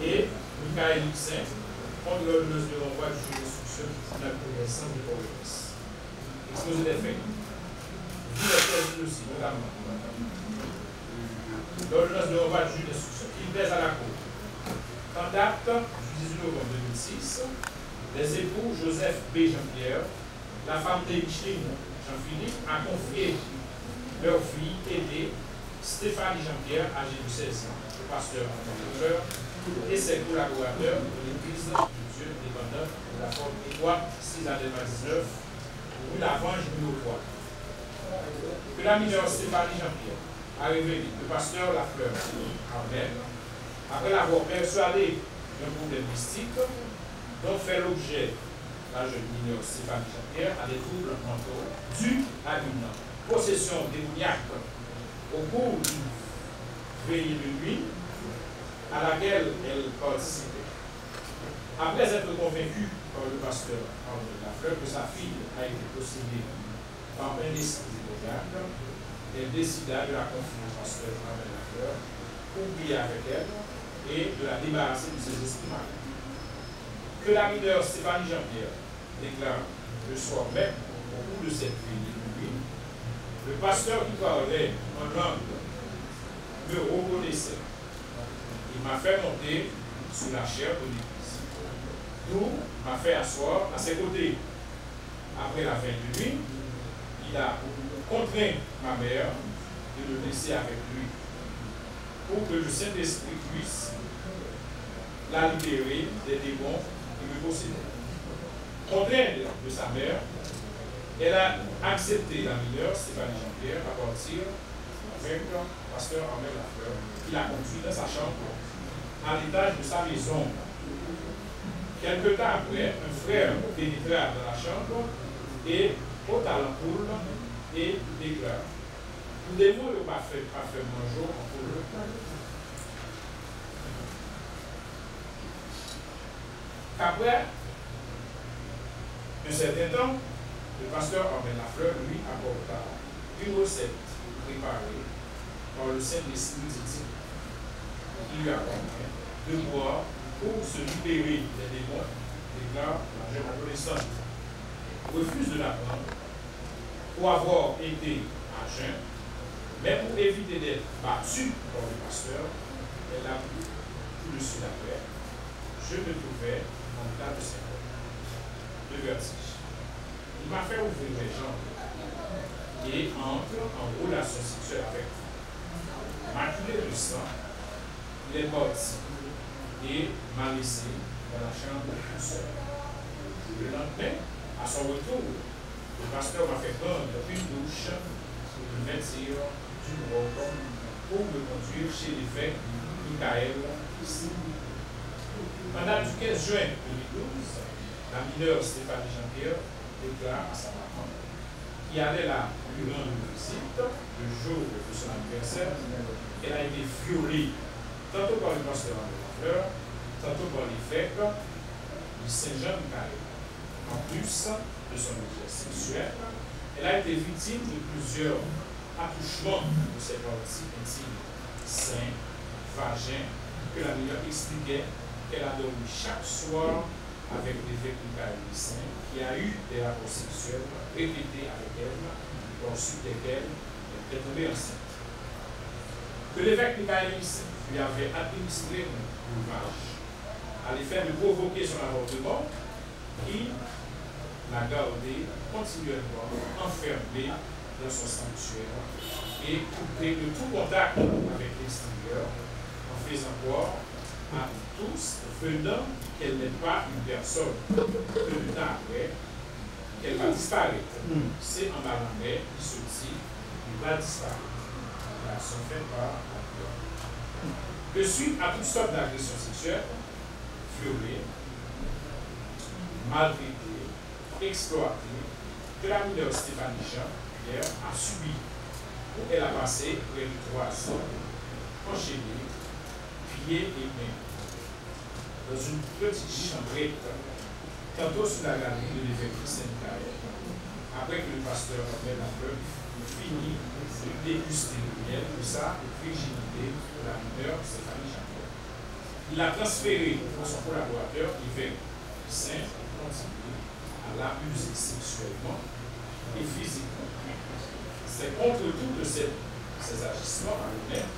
Et Michael Luxin, contre l'ordonnance de renvoi du juge d'instruction en acquiescence de province. Exposé des faits. Vu les thèses du dossier, notamment. L'ordonnance de renvoi du juge d'instruction qui plaise à la Cour. En date du 18 novembre 2006, les époux Joseph B. Jean-Pierre, la femme de Micheline Jean-Philippe, a confié leur fille aînée, Stéphanie Jean-Pierre, âgée de 16 ans, au pasteur Antoine et ses collaborateurs de l'Église de Dieu indépendante de la forme étroite 6 à 19, rue Lavange, numéro 3. Que la mineure Stéphanie Jean-Pierre a révélé le pasteur Lafleur Armel, après l'avoir persuadé d'un problème mystique dont fait l'objet la jeune mineure Stéphanie Jean-Pierre à des troubles mentaux dus à une possession démoniaque au cours d'une veillée de nuit à laquelle elle participait. Après être convaincue par le pasteur André Lafleur que sa fille a été possédée par un esprit démoniaque, elle décida de la confier au pasteur André Lafleur pour prier avec elle et de la débarrasser de ses esprits malins. Que la mineure Stéphanie Jean-Pierre déclare le soir même, au cours de cette veillée de nuit, le pasteur qui parlait en langue me reconnaissait. Il m'a fait monter sur la chaire de l'église, d'où m'a fait asseoir à ses côtés. Après la fin de nuit, il a contraint ma mère de le laisser avec lui pour que le Saint-Esprit puisse la libérer des démons qui me possédaient. Contrainte de sa mère, elle a accepté la mineure Stéphanie Jean-Pierre à partir avec le pasteur Armel Lafleur, qui l'a conduit dans sa chambre à l'étage de sa maison. Quelque temps après, un frère pénétra dans la chambre et ôta l'ampoule et déclare: "Pour des mots, il n'a pas fait bonjour en poule." Après un certain temps, le pasteur Armel Lafleur lui apporta une recette préparée par le Saint-Esprit dit-il, qui lui apprendrait de boire pour se libérer des démons, déclare la jeune adolescente. Refuse de la prendre pour avoir été à jeun, mais pour éviter d'être battue par le pasteur, elle a pris tout de suite après. Je me trouvais en état de syndrome, de vertige. Il m'a fait ouvrir les jambes et entre en relation sexuelle avec moi. Maculé de sang, il est parti et m'a laissé dans la chambre tout seul. Le lendemain, à son retour, le pasteur m'a fait prendre une douche pour me vêtir du robe pour me conduire chez l'évêque Michael ici. Pendant du 15 juin 2012, la mineure Stéphanie Jean-Pierre déclare à sa maman qui allait la lui rendre visite le jour de son anniversaire qu'elle a été violée tantôt par le pasteur André Lafleur, tantôt par l'évêque du Saint-Jean-Michel. En plus de son exercice sexuel, elle a été victime de plusieurs attouchements de ses parties intimes, seins, vagins, que la mineure expliquait qu'elle a dormi chaque soir avec l'évêque Michael Lucin, qui a eu des rapports sexuels répétés avec elle, ensuite desquels elle est tombée enceinte. Que l'évêque Michael Lucin lui avait administré un ouvrage à l'effet de provoquer son avortement, qui l'a gardé continuellement enfermé dans son sanctuaire et coupé de tout contact avec l'extérieur, en faisant croire à tous venant qu'elle n'est pas une personne que le temps après, qu'elle va disparaître. C'est en malamais qui se dit qu'il va disparaître. La sont faite par la peur. Que suite à toutes sortes d'agressions sexuelles, violées, maltraitées, exploitées, que la mineure Stéphanie Jean-Pierre a subi, où elle a passé près de 3 ans, enchaînée, pieds et mains, dans une petite chambrette, tantôt sous la galerie de l'évêque Saint-Michael, après que le pasteur Robert Lafleur finit de déguster le miel de sa virginité de la mineure Stéphanie Jean-Pierre. Il l'a transféré pour son collaborateur, l'évêque Saint, et continue à l'abuser sexuellement et physiquement. C'est contre tout de ces agissements malhonnêtes,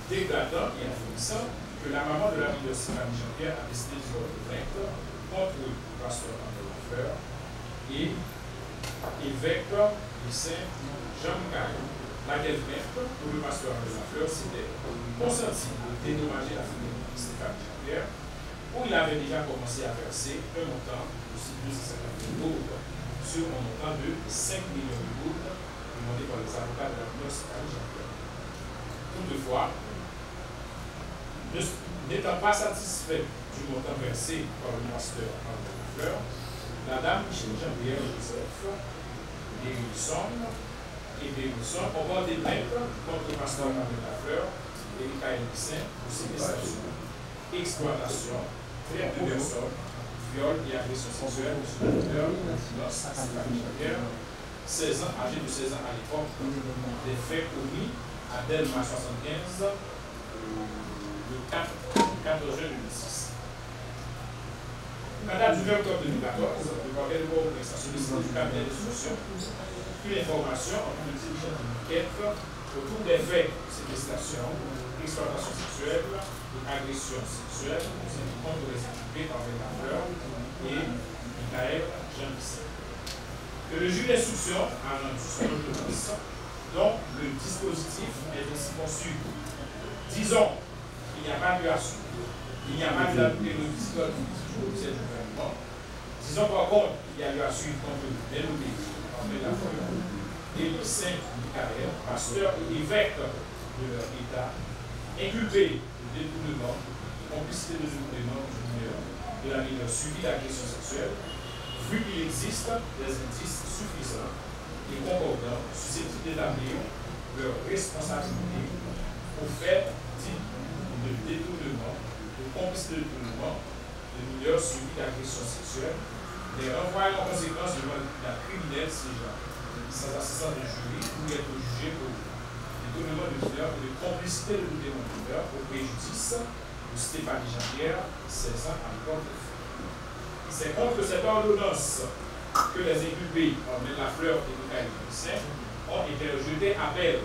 dégradants et affaiblissants que la maman de la mineure Stéphanie Jean-Pierre a décidé de faire plainte contre le pasteur André Lafleur et évêque du Saint Jean-Michael. Laquelle plainte pour le pasteur André Lafleur s'était consenti de dédommager la famille de Stéphanie Jean-Pierre, où il avait déjà commencé à verser un montant de 250 000 gouttes sur un montant de 5 millions de gouttes demandé par les avocats de la mineure Stéphanie Jean-Pierre. Toutefois, n'étant pas satisfait du montant versé par le pasteur André Lafleur, la dame Michel Jean-Pierre Joseph et Bérisson ont porté plainte contre le pasteur André Lafleur et Michael Lucin pour séquestration, exploitation, traite de personnes, viol et agression sexuelle sur le mineur Stéphanie Jean-Pierre, 16 ans, âgé de 16 ans à l'époque, des faits commis à Delma 75 le 14 juin 2006. À date du 20 octobre 2014, le parquet de Port-au-Prince a sollicité du cabinet d'instruction une information en vue de diriger une enquête autour des faits de séquestration, exploitation sexuelle et agression sexuelle contre les occupés par les Lafleur et Michael Jean-Lucin. Que le juge d'instruction a rendu son ordonnance dont le dispositif est ainsi conçu. Disons qu'il n'y a pas de assurance, il n'y a pas de périodicité du gouvernement. Disons par contre qu'il y a eu à suivre contre Mélodie, André Lafleur et le Saint Michael, pasteur et évêque de leur État, inculpés de détournement, de complicité de détournement du mineur, de la mineure suivie d'agression sexuelle, vu qu'il existe des indices suffisants et concordants susceptibles d'établir leur responsabilité au fait dit de détournement, de complicité de détournement de mineurs suivis d'agression sexuelle, les renvoyer en conséquence devant la criminelle ces gens, sans assistance de jury, ou être jugé pour détournement de mineurs et de complicité de détournement de mineurs au préjudice de Stéphanie Jean-Pierre, 16 ans à l'époque de fait. C'est contre cette ordonnance que les inculpés, André Lafleur et Michael Lucin, ont été rejetés appel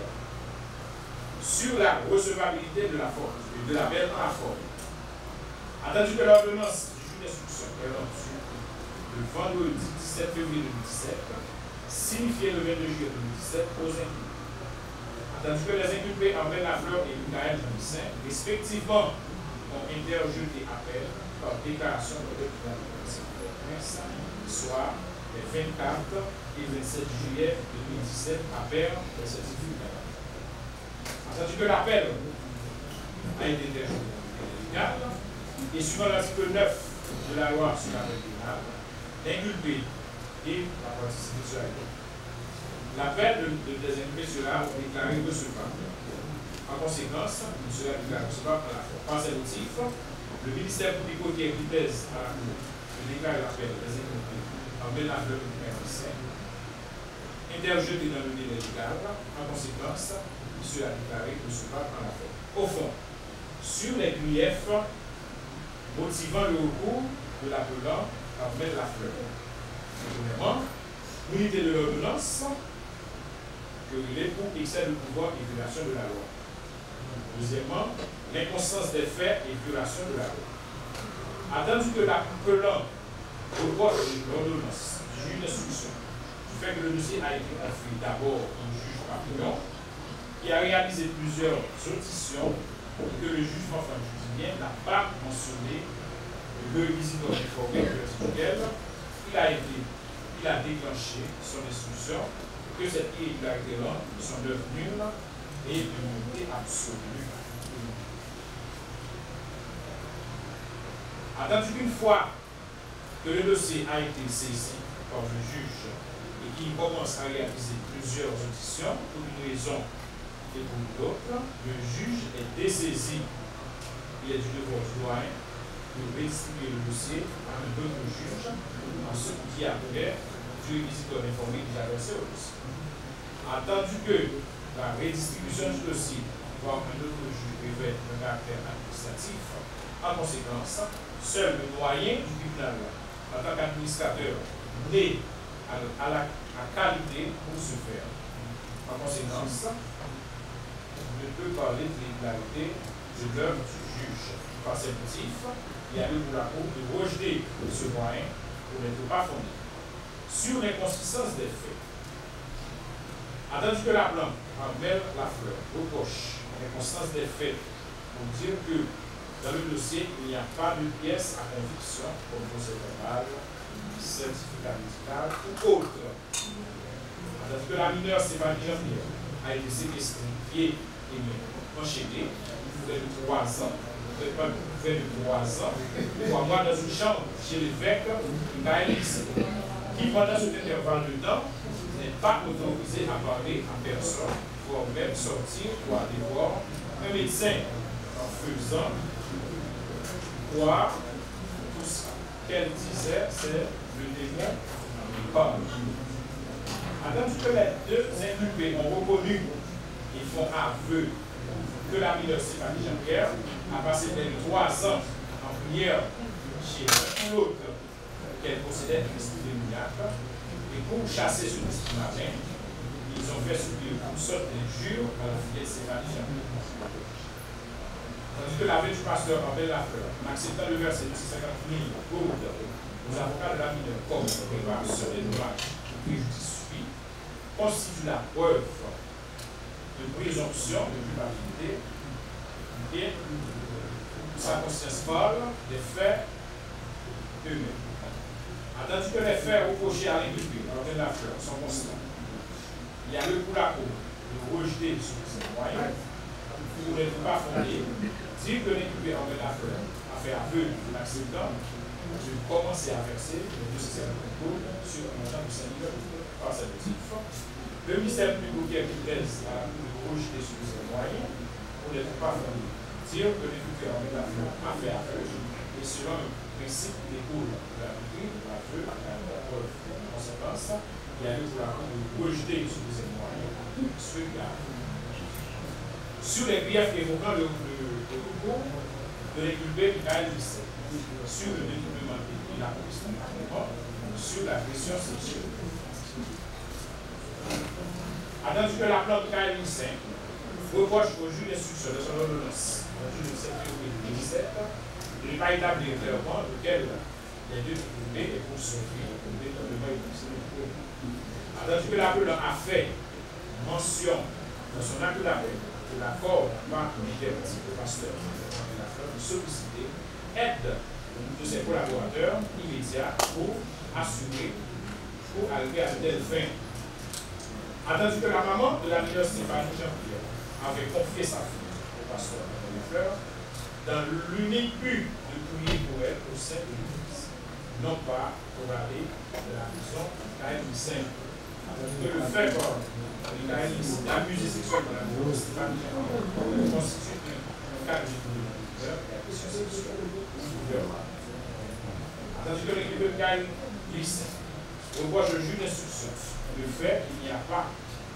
sur la recevabilité de la forme, de l'appel à la forme. Attendu que l'ordonnance du juge d'instruction est rendue le vendredi 17 février 2017, signifié le 22 juillet 2017 aux inculpés. Attendu que les inculpés André Lafleur et Michael Jean-Lucin, respectivement, ont interjeté appel par déclaration de l'État, soit les 24 et 27 juillet 2017, appel des certificats. Attendu que l'appel a été interjeté légal et suivant l'article 9 de la loi sur l'appel pénal, l'inculpé et la partie civile. L'appel des inculpés sera déclaré recevable. En conséquence, il sera déclaré recevable par la forme. Par ces motifs, le ministère public qui pèse à la Cour de déclarer l'appel des inculpés André Lafleur et Michael Lucin, interjeté dans le délai légal. En conséquence, il sera déclaré recevable par la forme. Au fond, sur les griefs motivant le recours de l'appelant à remettre la fleur. Premièrement, l'unité de l'ordonnance que il est pour excès de pouvoir et violation de la loi. Deuxièmement, l'inconstance des faits et violation de la loi. Attendu que l'appelant reproche l'ordonnance du juge d'instruction du fait que le dossier a été confié d'abord au juge papillon, qui a réalisé plusieurs auditions et que le juge Fanfan Judilien n'a pas mentionné le réquisitoire informé duquel il a déclenché son instruction que cette irrégularité-là sont d'œuvre nulle et de nullité absolue. Attendu qu'une fois que le dossier a été saisi par le juge et qu'il commence à réaliser plusieurs auditions pour une raison et pour l'autre, le juge est dessaisi. Il est du devoir du doyen de redistribuer le dossier à un autre juge en ce qui appelait du réquisitoire informé déjà versé au dossier. Attendu que la redistribution du dossier par un autre juge revêt un caractère administratif, en conséquence, seul le doyen du tribunal, en tant qu'administrateur, n'est à qualité pour ce faire. En conséquence, on ne peut parler de l'irrégularité de l'œuvre du juge. Par ces motifs, il y a eu pour la Cour de rejeter ce moyen pour n'être pas fondé. Sur l'inconsistance des faits, attendu que la plante en mêle la fleur, reproche l'inconsistance des faits pour dire que dans le dossier, il n'y a pas de pièce à conviction comme procès verbal, certificat médical ou autre. Attendu que la mineure Stéphanie Jean-Pierre a été séquestrée, pied et enchaînée, près de 3 ans, près de 3 ans, 3 mois dans une chambre chez l'évêque Gaël-Lycée, qui pendant cet intervalle de temps n'est pas autorisé à parler à personne, voire même sortir ou aller voir un médecin en faisant croire tout ce qu'elle disait, c'est le démon qui parle. Attendu que les deux inculpés ont reconnu et font aveu que la mineure Stéphanie Jean-Pierre a passé près de 3 ans en prière chez l'autre qu'elle possédait une esprit démoniaque, et pour chasser ce esprit matin, ils ont fait subir une sorte d'injure à la fillette Stéphanie Jean-Pierre. Tandis que l'aveu du pasteur Abel Lafleur, en acceptant le verset de 650 000 gouttes aux avocats de la mineure comme réparation des dommages ou préjudice subi, constitue la preuve de présomption de culpabilité et sa conscience folle des faits eux-mêmes. Attendu que les faits reprochés à l'inculpé par Abel Lafleur sont constants, il y a le pour la Cour de rejeter ce ces moyens pour n'être pas fondé, dire que l'inculpé Abel Lafleur a fait aveu de l'accident de commencer à verser les 250 000 sur un montant de 5 000 par ces motifs. Le ministère public qui presse à la Cour de rejeter ce ces moyens pour n'être pas fondé, dire que l'inculpé Abel Lafleur a fait aveu et selon le principe d'écoute de la doctrine, l'aveu à la preuve. En conséquence, il y a eu pour la Cour de rejeter ce ces moyens sur garde. Sur les griefs évoquant le recours de l'inculpé Michael Lycée, sur le détournement de la commission sur l'agression sexuelle. Attendu que la plante Michael Lycée reproche au juge d'instruction de son ordonnance, le juge de 7 février 2017, de ne pas établir clairement lequel les deux inculpés est poursuivi au détournement illicite. Attendu que l'appelant a fait mention dans son acte d'appel de l'accord par l'interdit au pasteur de solliciter aide de ses collaborateurs immédiats pour assurer, pour arriver à telle fin. Attendu que la maman de la mineure Stéphanie Jean-Pierre avait confié sa fille au pasteur de Fleur dans l'unique but de prier pour elle au sein de l'Église, non pas pour aller de la maison Gaël-Lycée. Que le fait d'abuser sexuellement la mineure Stéphanie Jean-Pierre constitue un cas de l'agression sexuelle ou viol. Tandis que l'équipe de Gaël-Lycée reproche le juge d'instruction le fait qu'il n'y a pas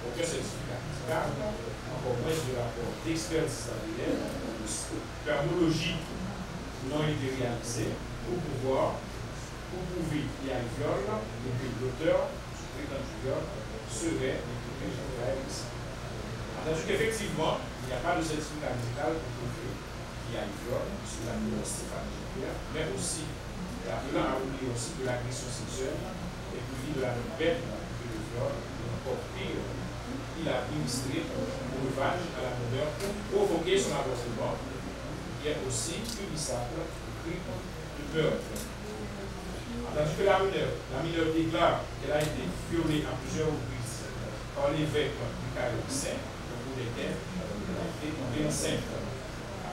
aucun certificat médical, encore moins de rapport d'expertise spermologique n'ont été réalisés pour prouver qu'il y a un viol et que l'auteur du prétendu viol serait l'impliqué Jean-Pierre Issa. Attendu qu'effectivement, il n'y a pas de certificat médical pour prouver qu'il y a un viol sur la vie de Stéphane Jean-Pierre, mais aussi, l'appelant à oublier aussi que l'agression sexuelle est punie de la même peine que le viol, et encore pire, il a illustré le veuvage à la mineure pour provoquer son avortement, qui est aussi punissable au crime de meurtre. Tandis que la mineure déclare qu'elle a été violée à plusieurs reprises par l'évêque Michael Saint, pour lesquels elle a été tombée enceinte.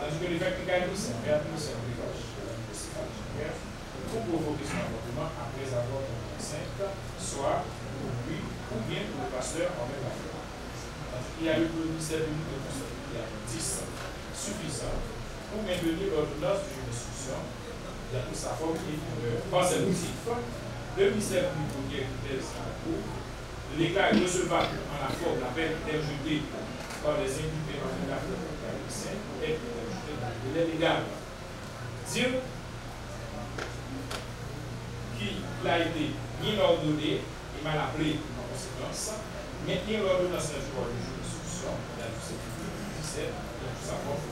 Tandis que l'évêque Michael Saint a appelé son revanche de Stéphane Jean-Pierre pour provoquer son avortement après avoir tombé enceinte, soit pour lui ou bien pour le pasteur en même affaire. Il y a eu le ministère public de constater qu'il y a un indice suffisant pour maintenir l'ordonnance de jurisdiction dans toute sa forme et par ce motif, le ministère public de l'hypothèse à la Cour le déclare recevable en la forme la peine interjetée par les inculpés en l'affaire de Caricin et interjetée dans le délai légal. Dire qu'il a été bien ordonné et mal appelé en conséquence, maintenir l'ordonnance de jurisdiction dans le 2017 dans toute sa forme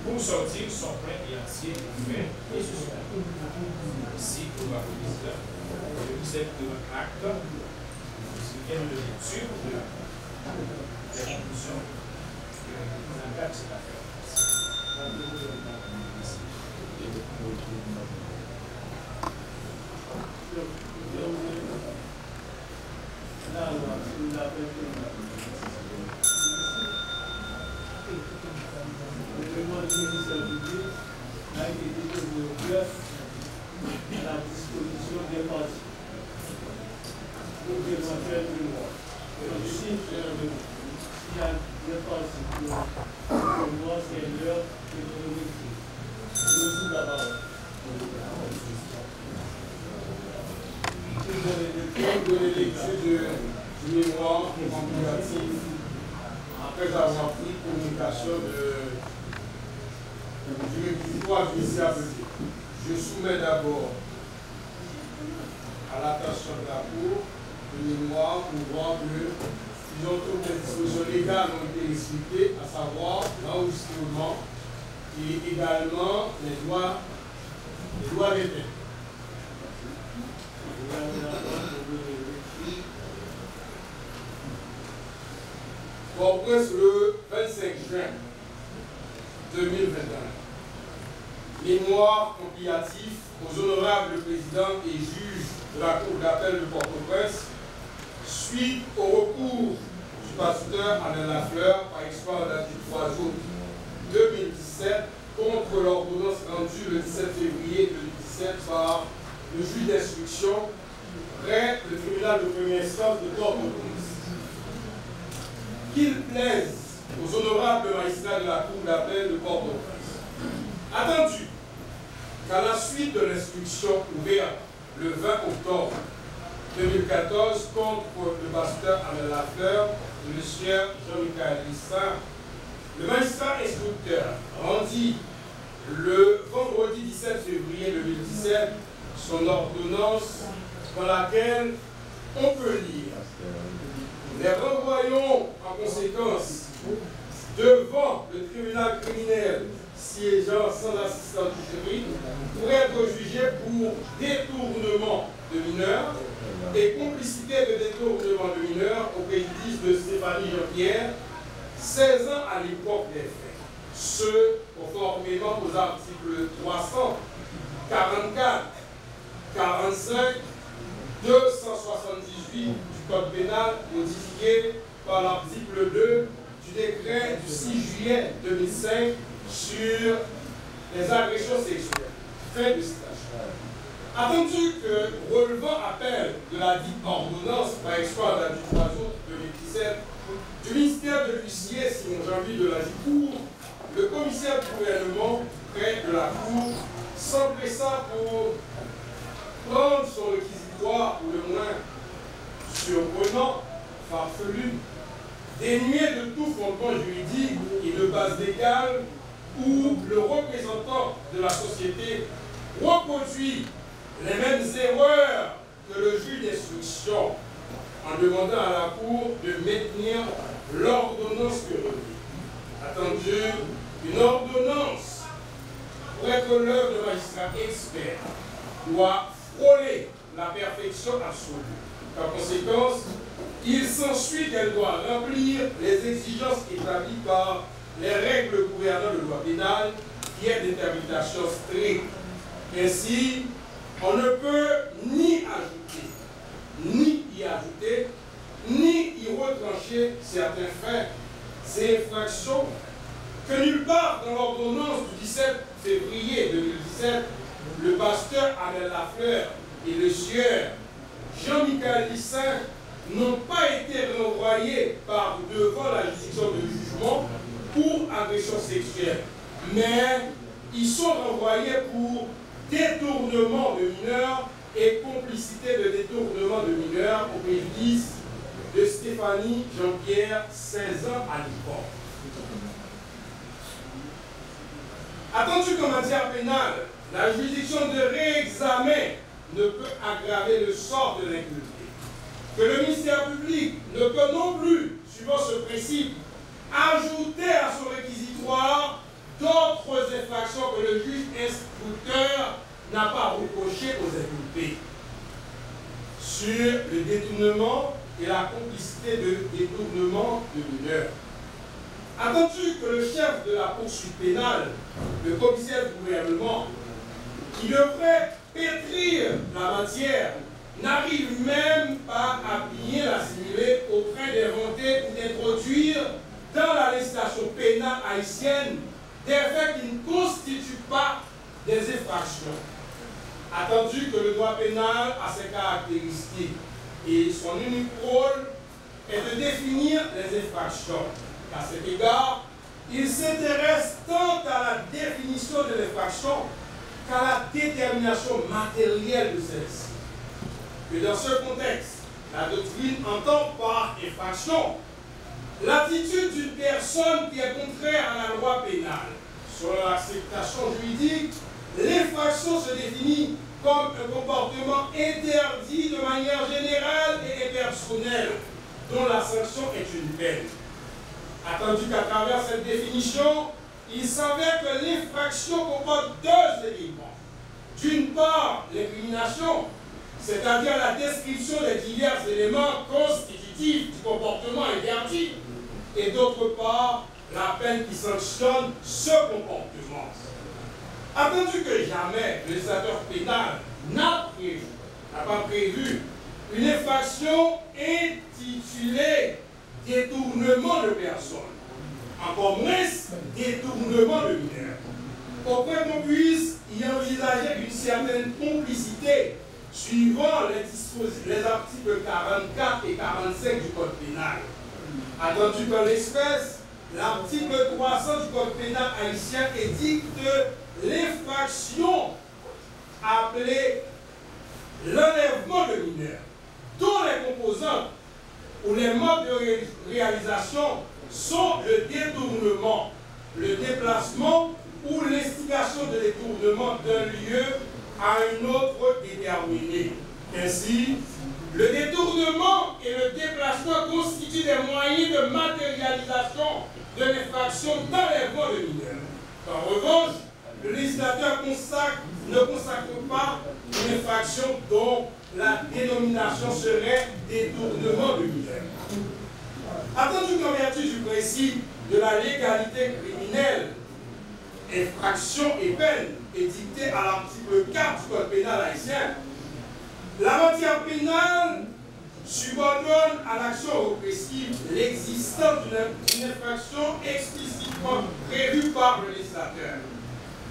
pour sortir son plein et entier ouvert et social. Ici, pour la police, le ministère de l'acte, il y a une lecture de la conclusion dans le cadre de cette affaire. Le mois du ministère public a été déposé au cœur à la disposition des partis pour d'éventuels mémoires. Donc, s'il y a des partis pour moi, c'est l'heure de nous écrire. Je suis d'abord. Pour donner lecture du mémoire contemplatif après avoir pris communication du droit judiciaire. Je soumets d'abord à l'attention de la Cour le mémoire pour voir que toutes les dispositions légales ont été expliquées, à savoir l'enregistrement et également les droits des faits. Port-au-Prince le 25 juin 2021. Mémoire compilatif aux honorables présidents et juges de la Cour d'appel de Port-au-Prince suite au recours du pasteur Alain Lafleur par expert date du 3 août 2017 contre l'ordonnance rendue le 17 février 2017 par le juge d'instruction près le tribunal de première instance de Port-au-Prince. Qu'il plaise aux honorables magistrats de la Cour d'appel de Port-au-Prince. Attendu qu'à la suite de l'instruction ouverte le 20 octobre 2014 contre le pasteur Alain Lafleur, le monsieur Jean-Michel Issa, le magistrat instructeur rendit le vendredi 17 février 2017 son ordonnance dans laquelle on peut lire: les renvoyons en conséquence devant le tribunal criminel siégeant sans assistance du jury pour être jugé pour détournement de mineurs et complicité de détournement de mineurs au préjudice de Stéphanie Jean-Pierre, 16 ans à l'époque des faits. Ce, conformément aux articles 344, 45, 278 du Code pénal modifié par l'article 2 du décret du 6 juillet 2005 sur les agressions sexuelles. Fin de citation. Attendu que, relevant appel de la dite ordonnance par exploit date du 3 août 2017 du ministère de l'Huissier Simon Janvier de la Cour, le commissaire du gouvernement près de la Cour s'empressa pour prendre son réquisitoire pour le moins surprenant, farfelu, dénué de tout fondement juridique et de base légale, où le représentant de la société reproduit les mêmes erreurs que le juge d'instruction en demandant à la Cour de maintenir l'ordonnance que relie. Attendu, une ordonnance, pour être l'œuvre de magistrat expert, doit frôler la perfection absolue. Par conséquence, il s'ensuit qu'elle doit remplir les exigences établies par les règles gouvernant le droit pénal, qui est d'interprétation stricte. Ainsi, on ne peut ni ajouter, ni y ajouter, ni y retrancher certains faits, ces infractions que nulle part dans l'ordonnance du 17 février 2017, le pasteur Abel Lafleur et le sieur Jean-Michel Lissin n'ont pas été renvoyés par devant la juridiction de jugement pour agression sexuelle, mais ils sont renvoyés pour détournement de mineurs et complicité de détournement de mineurs au préjudice de Stéphanie Jean-Pierre, 16 ans à l'époque. Attendu qu'en matière pénale, la juridiction de réexamen ne peut aggraver le sort de l'inculpé, que le ministère public ne peut non plus, suivant ce principe, ajouter à son réquisitoire d'autres infractions que le juge instructeur n'a pas reproché aux inculpés sur le détournement et la complicité de détournement de mineurs. Attendu que le chef de la poursuite pénale, le commissaire du gouvernement, qui devrait pétrir la matière, n'arrive même pas à bien l'assimiler auprès d'inventer ou d'introduire dans la législation pénale haïtienne des faits qui ne constituent pas des infractions. Attendu que le droit pénal a ses caractéristiques et son unique rôle est de définir les infractions. À cet égard, il s'intéresse tant à la définition de l'infraction qu'à la détermination matérielle de celle-ci. Que dans ce contexte, la doctrine entend par infraction l'attitude d'une personne qui est contraire à la loi pénale. Selon l'acceptation juridique, l'infraction se définit comme un comportement interdit de manière générale et impersonnelle, dont la sanction est une peine. Attendu qu'à travers cette définition, il s'avère que l'infraction comporte deux éléments. D'une part, l'incrimination, c'est-à-dire la description des divers éléments constitutifs du comportement interdit, et d'autre part, la peine qui sanctionne ce comportement. Attendu que jamais le législateur pénal n'a pas prévu une infraction intitulée détournement de personnes, encore moins détournement de mineurs, au point qu'on puisse y envisager une certaine complicité suivant les articles 44 et 45 du Code pénal. Attendu qu'en l'espèce, l'article 300 du Code pénal haïtien édicte l'infraction appelée l'enlèvement de mineurs, dont les composantes ou les modes de réalisation sont le détournement, le déplacement ou l'instigation de détournement d'un lieu à un autre déterminé. Ainsi, le détournement et le déplacement constituent des moyens de matérialisation de l'infraction d'enlèvement de mineurs. En revanche, le législateur ne consacre pas une infraction dont la dénomination serait détournement de mineurs. Attendu qu'en vertu du principe de la légalité criminelle, infraction et peine édictée à l'article 4 du Code pénal haïtien, la matière pénale subordonne à l'action répressive l'existence d'une infraction explicitement prévue par le législateur.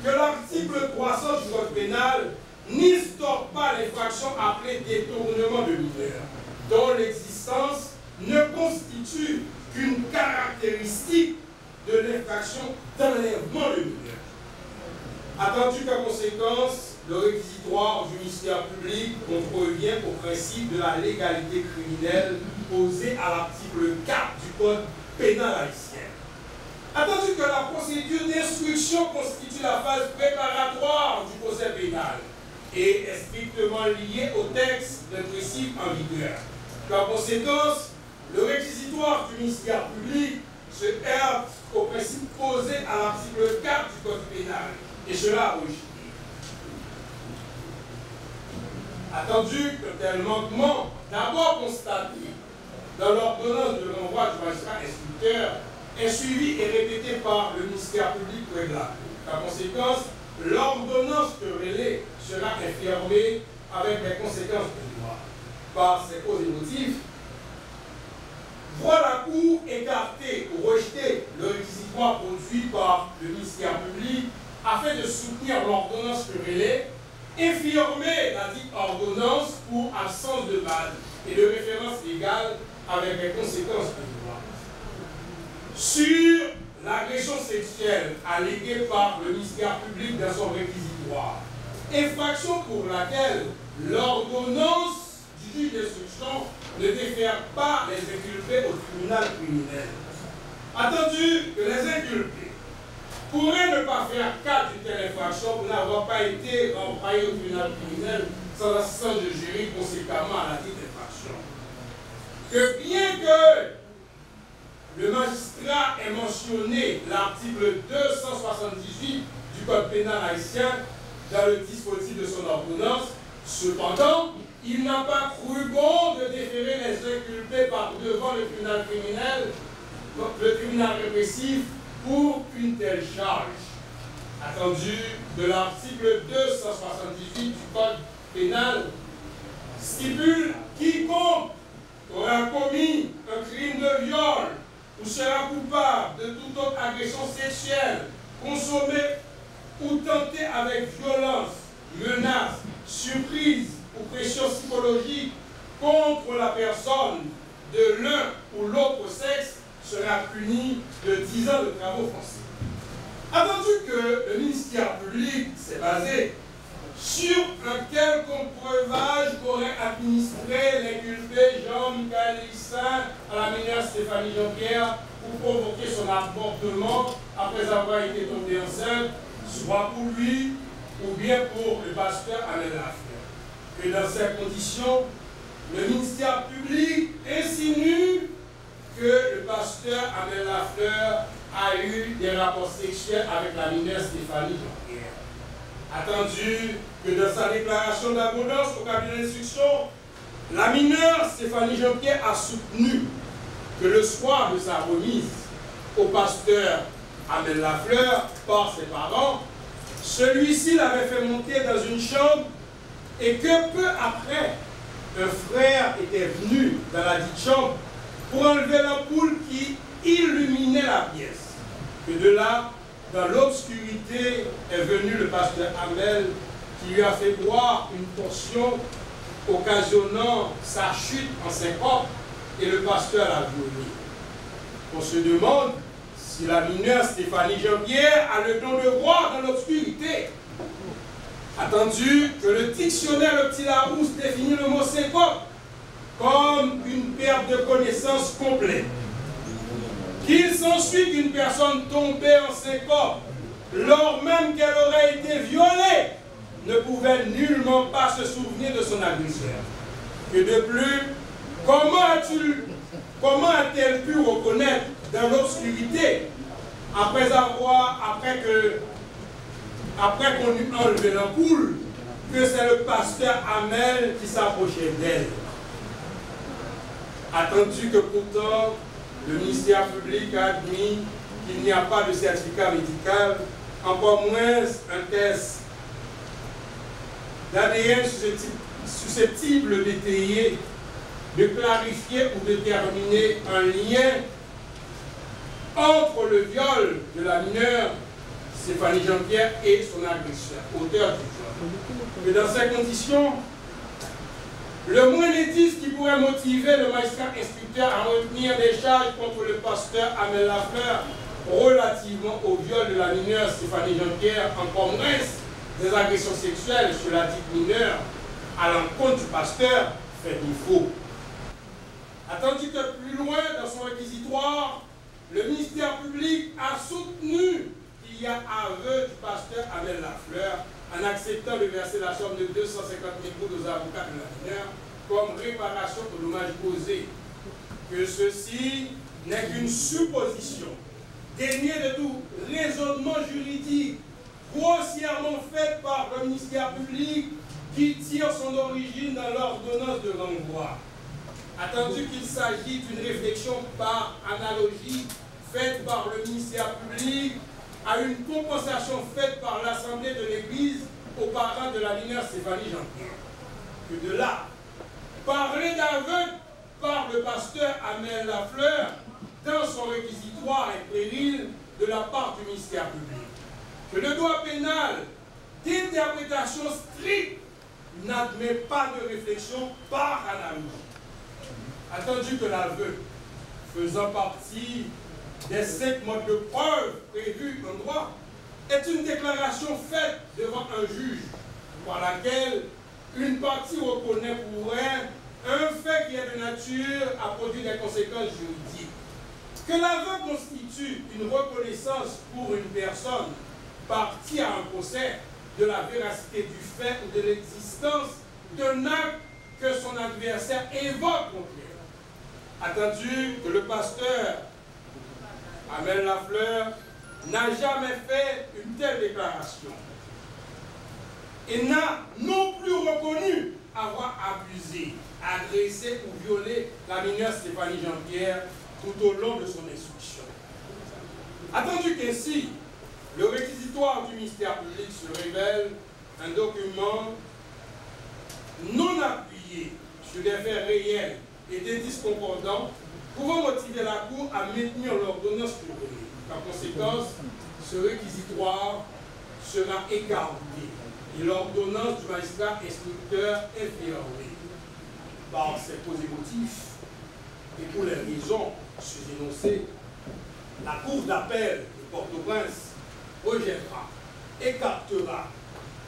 Que l'article 300 du Code pénal n'instaure pas l'infraction appelée détournement de mineurs, dont l'existence ne constitue qu'une caractéristique de l'infraction d'enlèvement de mineurs. Attendu qu'en conséquence, le réquisitoire du ministère public contrevient au principe de la légalité criminelle posé à l'article 4 du Code pénal haïtien. Attendu que la procédure d'instruction constitue la phase préparatoire du procès pénal et est strictement liée au texte d'un principe en vigueur. En conséquence, le réquisitoire du ministère public se heurte au principe posé à l'article 4 du Code pénal, et cela originé. Attendu que tel manquement, d'abord constaté dans l'ordonnance de renvoi du magistrat instructeur, est suivi et répété par le ministère public près de la Cour. Par conséquence, l'ordonnance querellée sera infirmée avec les conséquences de droit. Par ces causes et motifs, voit la Cour écarter ou rejeter le réquisitoire produit par le ministère public afin de soutenir l'ordonnance querellée, infirmer la dite ordonnance pour absence de base et de référence légale avec les conséquences de droit. Sur l'agression sexuelle alléguée par le ministère public dans son réquisitoire, infraction pour laquelle l'ordonnance du juge d'instruction ne défère pas les inculpés au tribunal criminel. Attendu que les inculpés pourraient ne pas faire cas d'une telle infraction pour n'avoir pas été renvoyés au tribunal criminel sans assistance de jury conséquemment à la dite infraction. Que bien que le magistrat ait mentionné l'article 278 du Code pénal haïtien dans le dispositif de son ordonnance, cependant, il n'a pas cru bon de déférer les inculpés par devant le tribunal criminel, le tribunal répressif, pour une telle charge. Attendu de l'article 278 du Code pénal, stipule quiconque aura commis un crime de viol ou sera coupable de toute autre agression sexuelle consommée ou tentée avec violence, menace, surprise ou pression psychologique contre la personne de l'un ou l'autre sexe sera puni de 10 ans de travaux forcés. Attendu que le ministère public s'est basé sur un quelconque breuvage qu'aurait administré l'inculpé Jean-Michel Lissin à la mineure Stéphanie Jean-Pierre pour provoquer son avortement après avoir été tombée enceinte, soit pour lui ou bien pour le pasteur Amel Lafleur. Que dans ces conditions, le ministère public insinue que le pasteur Amel Lafleur a eu des rapports sexuels avec la mineure Stéphanie Jean-Pierre. Attendu que dans sa déclaration d'abondance au cabinet d'instruction, la mineure Stéphanie Jean-Pierre a soutenu que le soir de sa remise au pasteur Amel Lafleur par ses parents, celui-ci l'avait fait monter dans une chambre et que peu après, un frère était venu dans la dite chambre pour enlever l'ampoule qui illuminait la pièce. Que de là, dans l'obscurité, est venu le pasteur Amel qui lui a fait boire une portion occasionnant sa chute en syncope et le pasteur l'a violé. On se demande si la mineure Stéphanie Jean-Pierre a le don de voir dans l'obscurité. Attendu que le dictionnaire Le Petit Larousse définit le mot syncope comme une perte de connaissance complète. Qu'il s'ensuit qu'une personne tombée en syncope, lors même qu'elle aurait été violée, ne pouvait nullement pas se souvenir de son agresseur. Que de plus, comment a-t-elle pu reconnaître dans l'obscurité, après qu'on eut enlevé l'ampoule, que c'est le pasteur Amel qui s'approchait d'elle? Attendu que pourtant, le ministère public a admis qu'il n'y a pas de certificat médical, encore moins un test d'ADN susceptible d'étayer, de clarifier ou de déterminer un lien entre le viol de la mineure Stéphanie Jean-Pierre et son agresseur, auteur du viol. Et dans ces conditions, le moins indice qui pourrait motiver le magistrat instructeur à retenir des charges contre le pasteur Amel Lafleur relativement au viol de la mineure Stéphanie Jean-Pierre, encore moins des agressions sexuelles sur la dite mineure à l'encontre du pasteur, fait défaut. Attendu que plus loin dans son réquisitoire, le ministère public a soutenu qu'il y a aveu du pasteur Amel Lafleur en acceptant de verser la somme de 250 000 gouttes aux avocats de la mineure comme réparation au dommage causé. Que ceci n'est qu'une supposition, dénuée de tout raisonnement juridique, grossièrement faite par le ministère public qui tire son origine dans l'ordonnance de renvoi. Attendu qu'il s'agit d'une réflexion par analogie faite par le ministère public à une compensation faite par l'Assemblée de l'Église aux parents de la mineure Stéphanie Jean-Pierre. Que de là, parler d'aveugle par le pasteur Amel Lafleur dans son réquisitoire est péril de la part du ministère public. Que le droit pénal d'interprétation stricte n'admet pas de réflexion par analogie. Attendu que l'aveu, faisant partie des 5 modes de preuve prévus en droit, est une déclaration faite devant un juge par laquelle une partie reconnaît pour elle un fait qui est de nature à produire des conséquences juridiques. Que l'aveu constitue une reconnaissance pour une personne partie à un procès de la véracité du fait ou de l'existence d'un acte que son adversaire évoque contre elle. Attendu que le pasteur Amel Lafleur n'a jamais fait une telle déclaration et n'a non plus reconnu avoir abusé, agressé ou violé la mineure Stéphanie Jean-Pierre tout au long de son instruction. Attendu qu'ainsi, le réquisitoire du ministère public se révèle un document non appuyé sur des faits réels et des indices concordants pouvant motiver la Cour à maintenir l'ordonnance publique. Par conséquence, ce réquisitoire sera écarté et l'ordonnance du magistrat instructeur infériorée. Par ces posés motifs et pour les raisons énoncées, la Cour d'appel de Port-au-Prince rejettera, écartera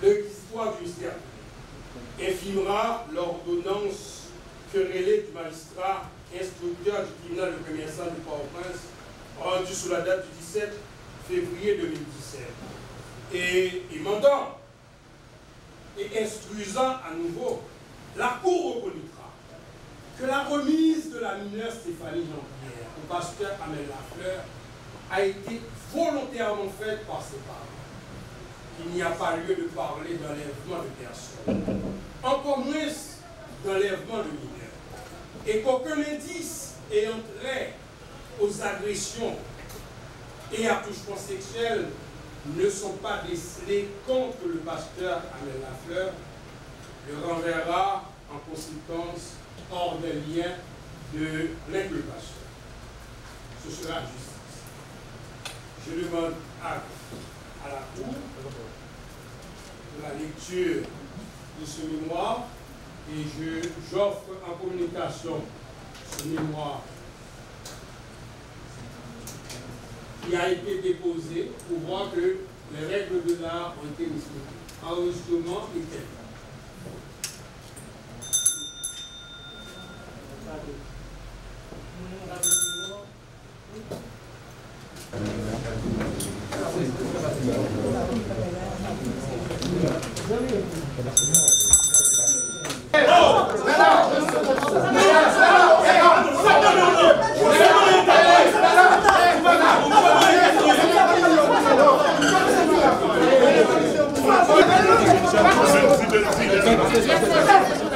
le réquisitoire du ministère public, infimera l'ordonnance querellée du magistrat instructeur du tribunal de première instance de Port-au-Prince rendu sous la date du 17 février 2017 et émandant et instruisant à nouveau, la Cour reconnaîtra que la remise de la mineure Stéphanie Jean-Pierre au pasteur Amel Lafleur a été volontairement faite par ses parents. Il n'y a pas lieu de parler d'enlèvement de personnes, encore moins d'enlèvement de mineurs, et qu'aucun indice ayant trait aux agressions et attouchements sexuels ne sont pas décelés contre le pasteur Amel Lafleur, le renverra en conséquence hors des liens de l'inculpation. Ce sera justice. Je demande acte à la Cour de la lecture de ce mémoire et j'offre en communication ce mémoire qui a été déposé pour voir que les règles de l'art ont été respectées. Enregistrement et tel. Yes,